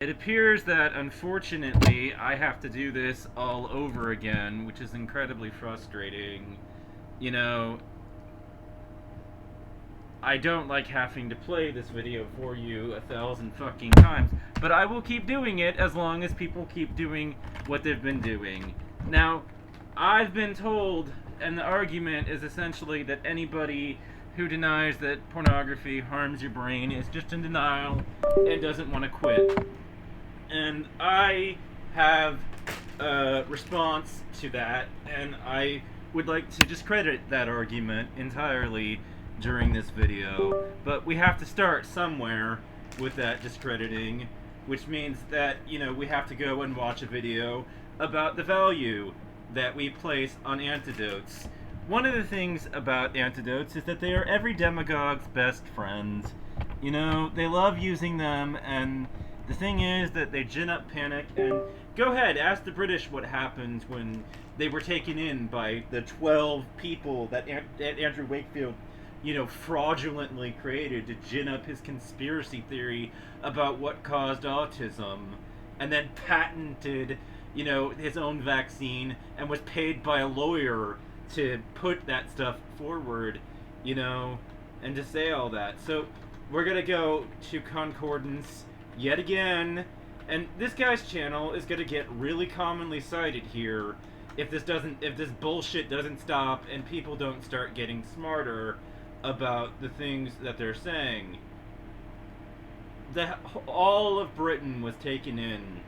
It appears that, unfortunately, I have to do this all over again, which is incredibly frustrating. You know, I don't like having to play this video for you 1,000 fucking times, but I will keep doing it as long as people keep doing what they've been doing. Now, I've been told, and the argument is essentially that anybody who denies that pornography harms your brain is just in denial and doesn't want to quit. And I have a response to that, and I would like to discredit that argument entirely during this video. But we have to start somewhere with that discrediting, which means that, we have to go and watch a video about the value that we place on antidotes. One of the things about antidotes is that they are every demagogue's best friends. They love using them, and the thing is that they gin up panic. And go ahead, ask the British what happened when they were taken in by the 12 people that Andrew Wakefield, fraudulently created to gin up his conspiracy theory about what caused autism, and then patented, his own vaccine and was paid by a lawyer to put that stuff forward, and to say all that. So we're gonna go to concordance yet again, and this guy's channel is gonna get really commonly cited here if this bullshit doesn't stop and people don't start getting smarter about the things that they're saying. All of Britain was taken in,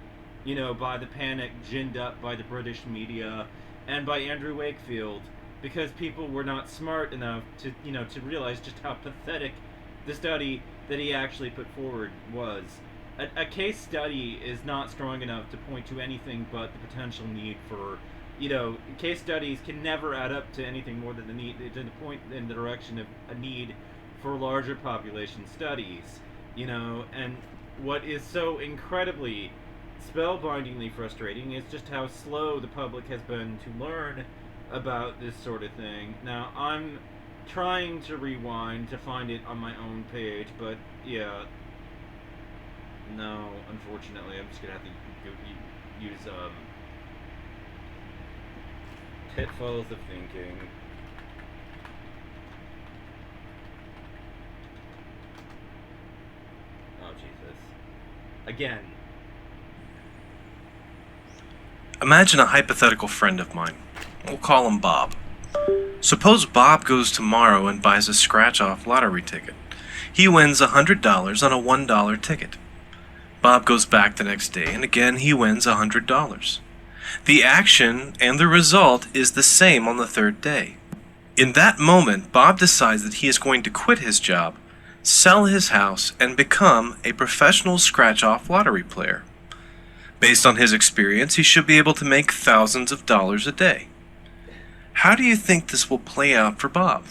by the panic ginned up by the British media and by Andrew Wakefield, because people were not smart enough to realize just how pathetic the study that he actually put forward was. A case study is not strong enough to point to anything but the potential need for, case studies can never add up to anything more than the need to point in the direction of a need for larger population studies, and what is so incredibly spellbindingly frustrating is just how slow the public has been to learn about this sort of thing. Now, I'm trying to rewind to find it on my own page, but yeah, no, unfortunately, I'm just gonna have to use pitfalls of thinking. Oh, Jesus. Again. Imagine a hypothetical friend of mine. We'll call him Bob. Suppose Bob goes tomorrow and buys a scratch-off lottery ticket. He wins $100 on a $1 ticket. Bob goes back the next day, and again he wins $100. The action and the result is the same on the third day. In that moment, Bob decides that he is going to quit his job, sell his house, and become a professional scratch-off lottery player. Based on his experience, he should be able to make thousands of dollars a day. How do you think this will play out for Bob?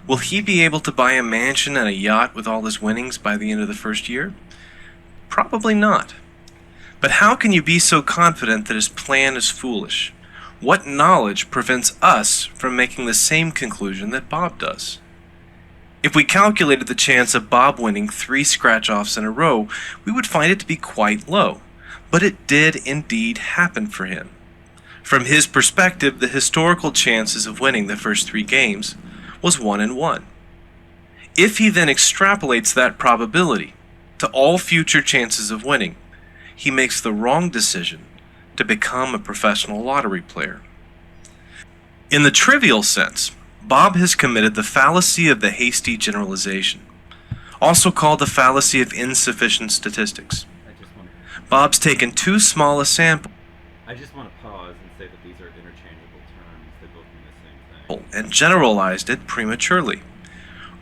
Will he be able to buy a mansion and a yacht with all his winnings by the end of the first year? Probably not. But how can you be so confident that his plan is foolish? What knowledge prevents us from making the same conclusion that Bob does? If we calculated the chance of Bob winning 3 scratch-offs in a row, we would find it to be quite low. But it did indeed happen for him. From his perspective, the historical chances of winning the first 3 games was 1 in 1. If he then extrapolates that probability to all future chances of winning, he makes the wrong decision to become a professional lottery player. In the trivial sense, Bob has committed the fallacy of the hasty generalization, also called the fallacy of insufficient statistics. Bob's taken too small a sample. I just want to pause and say that these are interchangeable terms. They both mean the same thing. And generalized it prematurely.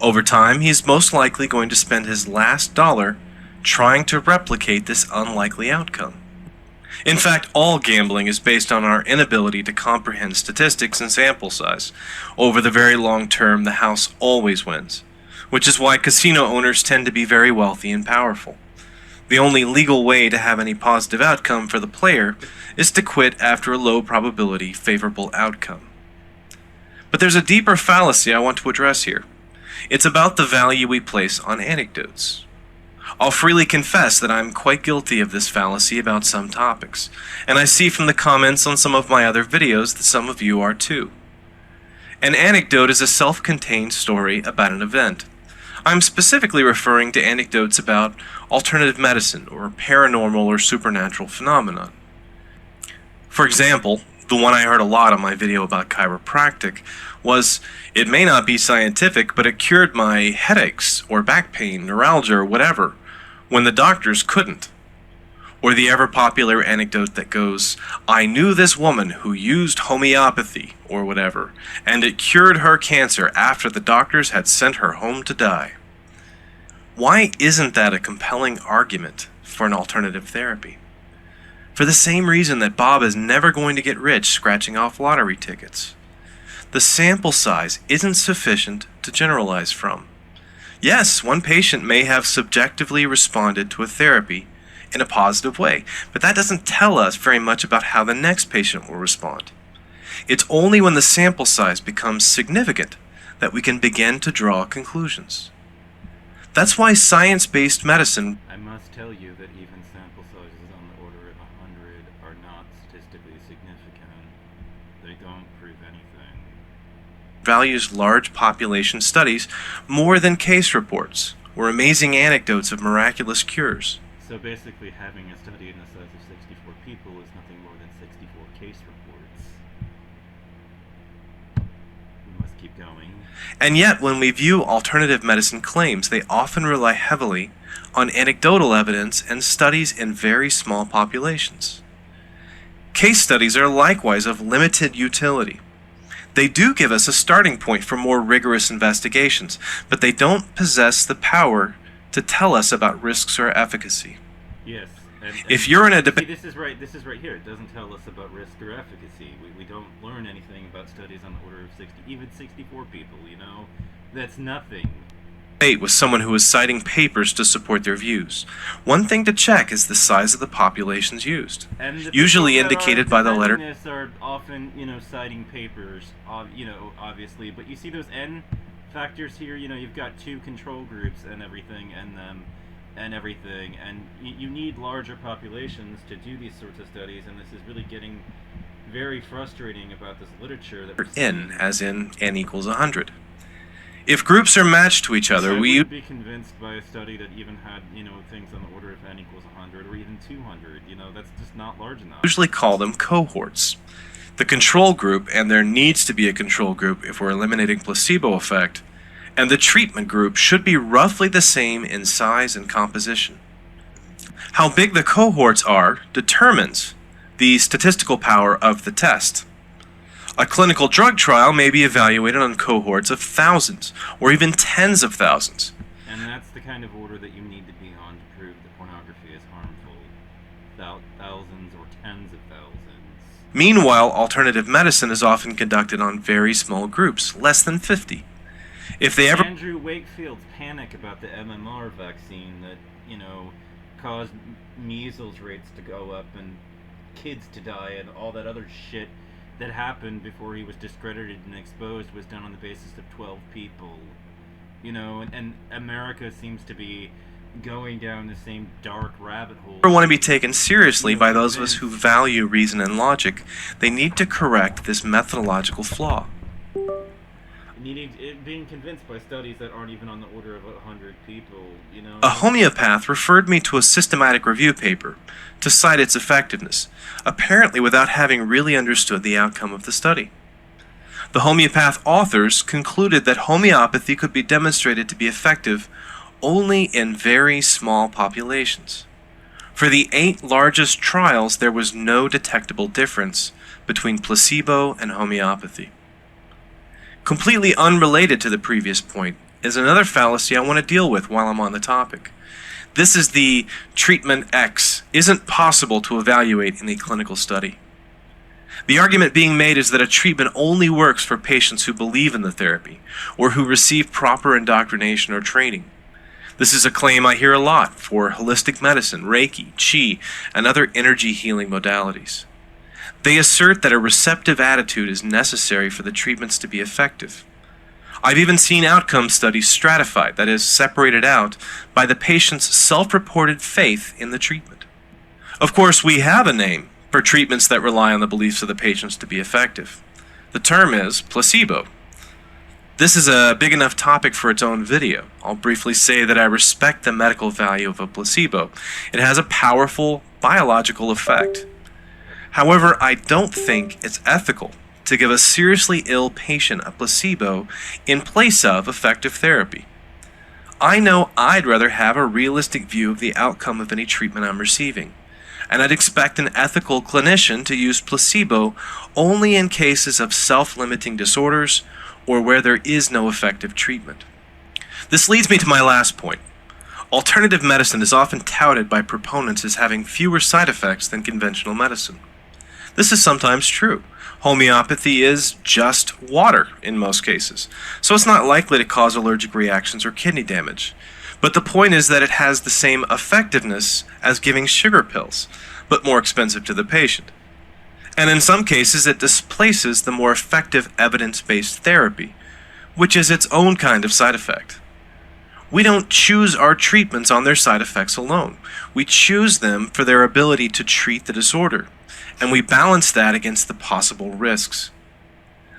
Over time, he's most likely going to spend his last dollar trying to replicate this unlikely outcome. In fact, all gambling is based on our inability to comprehend statistics and sample size. Over the very long term, the house always wins, which is why casino owners tend to be very wealthy and powerful. The only legal way to have any positive outcome for the player is to quit after a low probability favorable outcome. But there's a deeper fallacy I want to address here. It's about the value we place on anecdotes. I'll freely confess that I'm quite guilty of this fallacy about some topics, and I see from the comments on some of my other videos that some of you are too. An anecdote is a self-contained story about an event. I'm specifically referring to anecdotes about alternative medicine or paranormal or supernatural phenomenon. For example, the one I heard a lot on my video about chiropractic was, it may not be scientific, but it cured my headaches or back pain, neuralgia, or whatever, when the doctors couldn't. Or the ever-popular anecdote that goes, I knew this woman who used homeopathy, or whatever, and it cured her cancer after the doctors had sent her home to die. Why isn't that a compelling argument for an alternative therapy? For the same reason that Bob is never going to get rich scratching off lottery tickets. The sample size isn't sufficient to generalize from. Yes, one patient may have subjectively responded to a therapy in a positive way, but that doesn't tell us very much about how the next patient will respond. It's only when the sample size becomes significant that we can begin to draw conclusions. That's why science-based medicine, I must tell you that even sample sizes on the order of 100 are not statistically significant. They don't prove anything. values large population studies more than case reports or amazing anecdotes of miraculous cures. So basically having a study in the size of 64 people is nothing more than 64 case reports. We must keep going. And yet, when we view alternative medicine claims, they often rely heavily on anecdotal evidence and studies in very small populations. Case studies are likewise of limited utility. They do give us a starting point for more rigorous investigations, but they don't possess the power to tell us about risks or efficacy. Yes. And If you're in a see, debate, this is right here. It doesn't tell us about risk or efficacy. We don't learn anything about studies on the order of 60, even 64 people, you know? That's nothing. with someone who is citing papers to support their views, one thing to check is the size of the populations used, And the usually people that indicated are by the letter. defending this are often, citing papers, obviously. But you see those N factors here. You've got two control groups and everything, and you need larger populations to do these sorts of studies. And this is really getting very frustrating about this literature that we're N, seeing. as in N equals 100. If groups are matched to each other, I we would be convinced by a study that even had, things on the order of N equals 100 or even 200. That's just not large enough. usually call them cohorts. The control group, and there needs to be a control group if we're eliminating placebo effect, and the treatment group should be roughly the same in size and composition. How big the cohorts are determines the statistical power of the test. A clinical drug trial may be evaluated on cohorts of thousands or even tens of thousands. And that's the kind of order that you need to be on to prove that pornography is harmful. Thousands or tens of thousands. Meanwhile, alternative medicine is often conducted on very small groups, less than 50. If they ever Andrew Wakefield's panic about the MMR vaccine that, caused measles rates to go up and kids to die and all that other shit that happened before he was discredited and exposed was done on the basis of 12 people. And America seems to be going down the same dark rabbit hole. want to be taken seriously by those of us who value reason and logic, they need to correct this methodological flaw. Being convinced by studies that aren't even on the order of 100 people, A homeopath referred me to a systematic review paper to cite its effectiveness, apparently without having really understood the outcome of the study. The homeopath authors concluded that homeopathy could be demonstrated to be effective only in very small populations. For the 8 largest trials, there was no detectable difference between placebo and homeopathy. Completely unrelated to the previous point is another fallacy I want to deal with while I'm on the topic. This is the treatment X isn't possible to evaluate in a clinical study. The argument being made is that a treatment only works for patients who believe in the therapy or who receive proper indoctrination or training. This is a claim I hear a lot for holistic medicine, Reiki, Qi, and other energy healing modalities. They assert that a receptive attitude is necessary for the treatments to be effective. I've even seen outcome studies stratified, that is, separated out by the patient's self-reported faith in the treatment. Of course, we have a name for treatments that rely on the beliefs of the patients to be effective. The term is placebo. This is a big enough topic for its own video. I'll briefly say that I respect the medical value of a placebo. It has a powerful biological effect. However, I don't think it's ethical to give a seriously ill patient a placebo in place of effective therapy. I know I'd rather have a realistic view of the outcome of any treatment I'm receiving, and I'd expect an ethical clinician to use placebo only in cases of self-limiting disorders or where there is no effective treatment. This leads me to my last point. Alternative medicine is often touted by proponents as having fewer side effects than conventional medicine. This is sometimes true. Homeopathy is just water in most cases, so it's not likely to cause allergic reactions or kidney damage. But the point is that it has the same effectiveness as giving sugar pills, but more expensive to the patient. And in some cases, it displaces the more effective evidence-based therapy, which is its own kind of side effect. We don't choose our treatments on their side effects alone. We choose them for their ability to treat the disorder, and we balance that against the possible risks.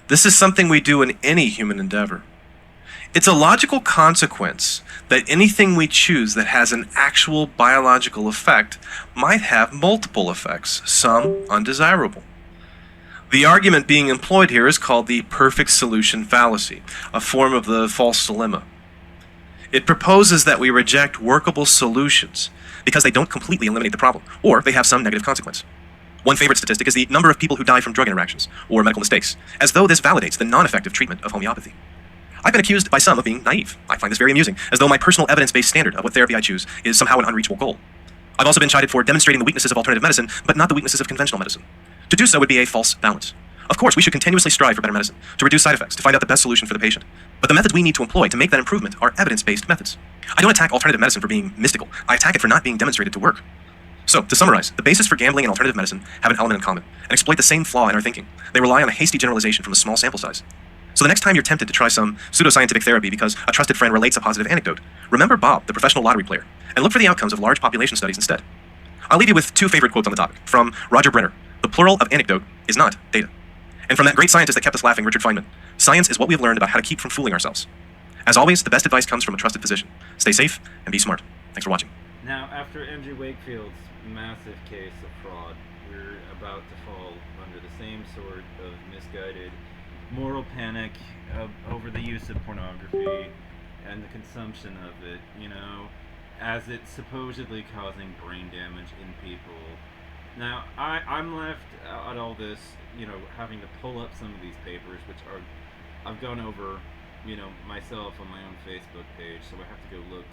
This is something we do in any human endeavor. It's a logical consequence that anything we choose that has an actual biological effect might have multiple effects, some undesirable. The argument being employed here is called the perfect solution fallacy, a form of the false dilemma. It proposes that we reject workable solutions because they don't completely eliminate the problem, or they have some negative consequence. One favorite statistic is the number of people who die from drug interactions or medical mistakes, as though this validates the non-effective treatment of homeopathy. I've been accused by some of being naive. I find this very amusing, as though my personal evidence-based standard of what therapy I choose is somehow an unreachable goal. I've also been chided for demonstrating the weaknesses of alternative medicine, but not the weaknesses of conventional medicine. To do so would be a false balance. Of course, we should continuously strive for better medicine, to reduce side effects, to find out the best solution for the patient. But the methods we need to employ to make that improvement are evidence-based methods. I don't attack alternative medicine for being mystical. I attack it for not being demonstrated to work. So, to summarize, the basis for gambling and alternative medicine have an element in common, and exploit the same flaw in our thinking. They rely on a hasty generalization from a small sample size. So the next time you're tempted to try some pseudoscientific therapy because a trusted friend relates a positive anecdote, remember Bob, the professional lottery player, and look for the outcomes of large population studies instead. I'll leave you with two favorite quotes on the topic, from Roger Brenner: "The plural of anecdote is not data." And from that great scientist that kept us laughing, Richard Feynman: "Science is what we have learned about how to keep from fooling ourselves." As always, the best advice comes from a trusted physician. Stay safe and be smart. Thanks for watching. Now, after Andrew Wakefield's massive case of fraud, we're about to fall under the same sort of misguided moral panic over the use of pornography and the consumption of it, as it's supposedly causing brain damage in people. Now, I'm left at all this, having to pull up some of these papers, which I've gone over, myself on my own Facebook page, so I have to go look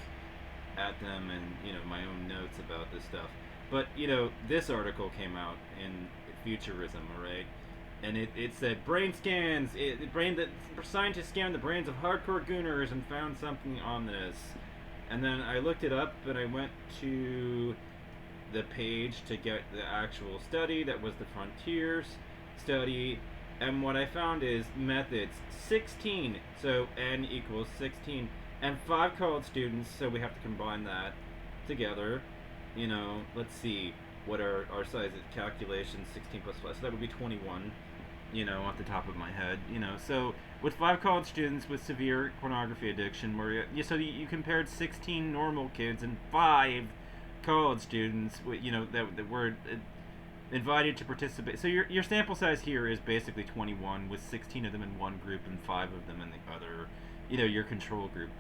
at them and, my own notes about this stuff. But, this article came out in Futurism, alright? And it said, brain scans, scientists scanned the brains of hardcore gooners and found something on this. And then I looked it up, and I went to the page to get the actual study that was the Frontiers study, and what I found is methods 16, so n equals 16, and 5 college students, so we have to combine that together. Let's see what our size is. Calculation 16 plus 5, so that would be 21, off the top of my head. So with 5 college students with severe pornography addiction, where you compared 16 normal kids and 5 college students, that were invited to participate. So your sample size here is basically 21, with 16 of them in one group and 5 of them in the other. Your control group.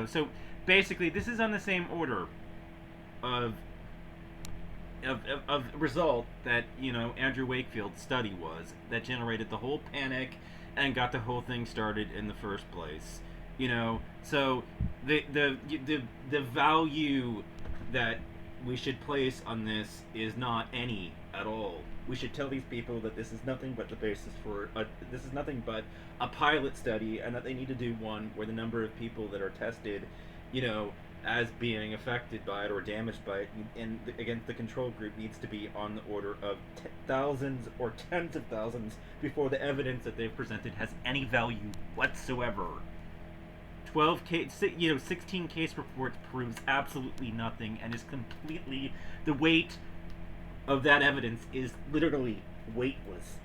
So basically this is on the same order of result that Andrew Wakefield's study was, that generated the whole panic and got the whole thing started in the first place. So the value that we should place on this is not any at all. We should tell these people that this is nothing but the basis for this is nothing but a pilot study, and that they need to do one where the number of people that are tested, as being affected by it or damaged by it, and against the control group, needs to be on the order of thousands or tens of thousands before the evidence that they've presented has any value whatsoever. 16 case reports proves absolutely nothing and is completely, the weight of that evidence is literally weightless,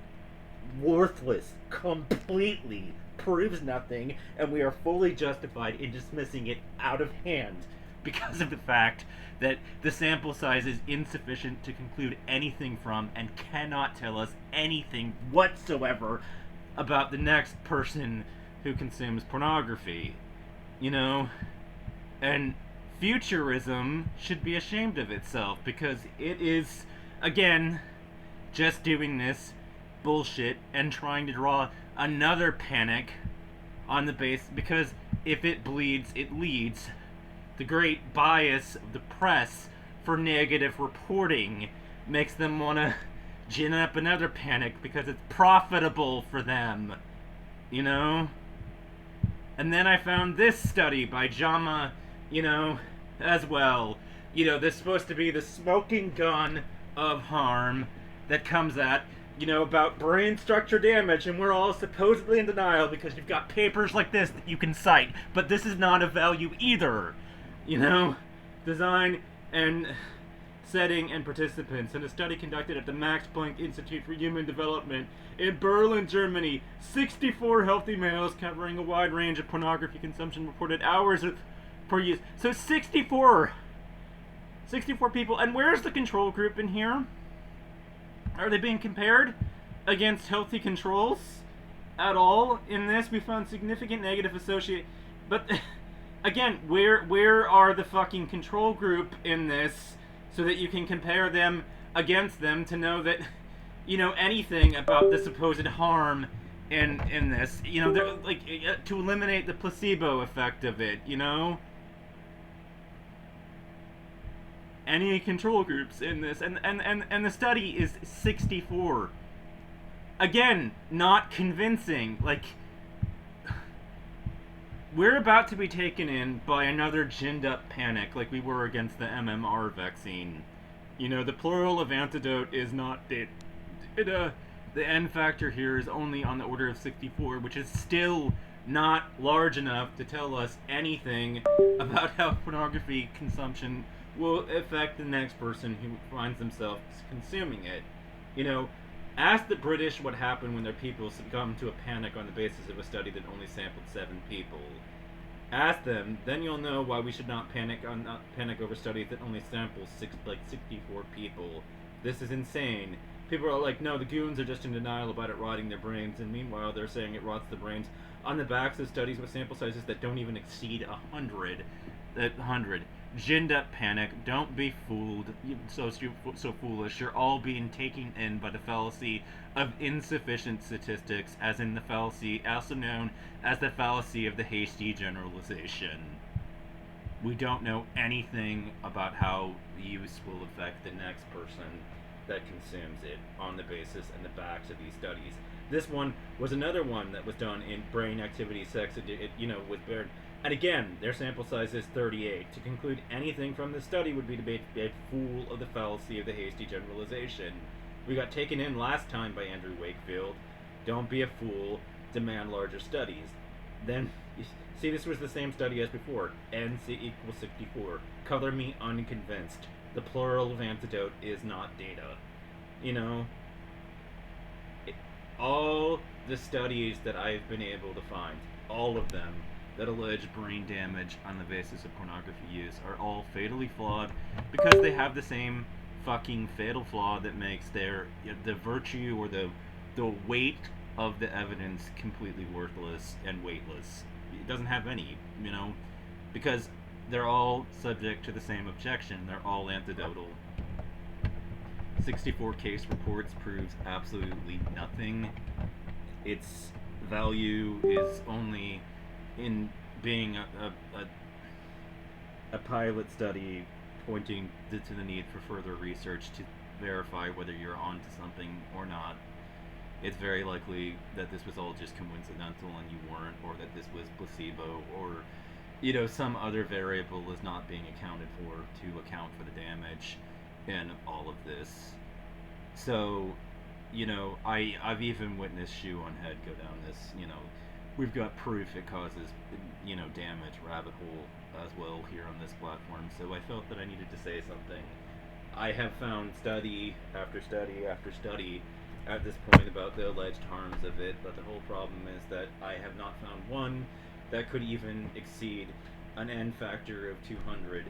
worthless, completely proves nothing, and we are fully justified in dismissing it out of hand because of the fact that the sample size is insufficient to conclude anything from and cannot tell us anything whatsoever about the next person who consumes pornography. You know? And futurism should be ashamed of itself because it is, again, just doing this bullshit and trying to draw another panic on the base, because if it bleeds, it leads. The great bias of the press for negative reporting makes them want to gin up another panic because it's profitable for them, you know? And then I found this study by JAMA, as well. This is supposed to be the smoking gun of harm that comes at, about brain structure damage, and we're all supposedly in denial because you've got papers like this that you can cite, but this is not of value either. Design and setting and participants in a study conducted at the Max Planck Institute for Human Development in Berlin, Germany. 64 healthy males covering a wide range of pornography consumption reported hours per use. So 64 people. And where's the control group in here? Are they being compared against healthy controls at all in this? We found significant negative associate, but again, where are the fucking control group in this so that you can compare them against them to know that, anything about the supposed harm in this, they're like, to eliminate the placebo effect of it, any control groups in this, and the study is 64. Again, not convincing. Like, we're about to be taken in by another ginned up panic like we were against the MMR vaccine. The plural of antidote is not the N factor here is only on the order of 64, which is still not large enough to tell us anything about how pornography consumption will affect the next person who finds themselves consuming it. Ask the British what happened when their people succumbed to a panic on the basis of a study that only sampled 7 people. Ask them, then you'll know why we should not panic over studies that only sample 64 people. This is insane. People are like, no, the goons are just in denial about it rotting their brains, and meanwhile they're saying it rots the brains on the backs of studies with sample sizes that don't even exceed 100. Ginned up panic. Don't be fooled. So foolish. You're all being taken in by the fallacy of insufficient statistics, as in the fallacy, also known as the fallacy of the hasty generalization. We don't know anything about how the use will affect the next person that consumes it on the basis and the backs of these studies. This one was another one that was done in brain activity, sex, with Baird. And again, their sample size is 38. To conclude anything from the study would be to be a fool of the fallacy of the hasty generalization. We got taken in last time by Andrew Wakefield. Don't be a fool. Demand larger studies. Then, see, this was the same study as before. NC equals 64. Color me unconvinced. The plural of antidote is not data. All the studies that I've been able to find, all of them, that allege brain damage on the basis of pornography use are all fatally flawed because they have the same fucking fatal flaw that makes the virtue or the weight of the evidence completely worthless and weightless. It doesn't have any, because they're all subject to the same objection. They're all antidotal. 64 case reports proves absolutely nothing. Its value is only in being a pilot study pointing to the need for further research to verify whether you're onto something or not. It's very likely that this was all just coincidental and you weren't, or that this was placebo, or some other variable is not being accounted for to account for the damage in all of this. So, I've even witnessed shoe on head go down this, we've got proof it causes, damage, rabbit hole as well here on this platform. So I felt that I needed to say something. I have found study after study after study at this point about the alleged harms of it, but the whole problem is that I have not found one that could even exceed an N factor of 200.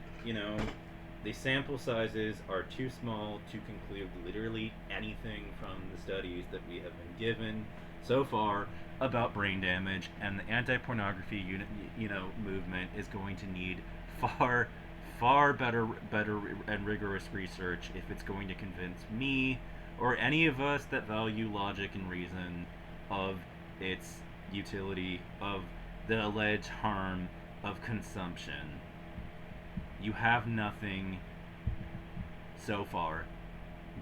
The sample sizes are too small to conclude literally anything from the studies that we have been given so far about brain damage, and the anti-pornography movement is going to need far better and rigorous research if it's going to convince me or any of us that value logic and reason of its utility, of the alleged harm of consumption. You have nothing so far.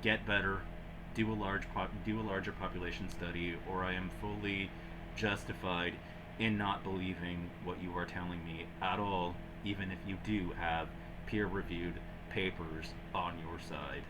Get better. Do a larger population study, or I am fully justified in not believing what you are telling me at all, even if you do have peer-reviewed papers on your side.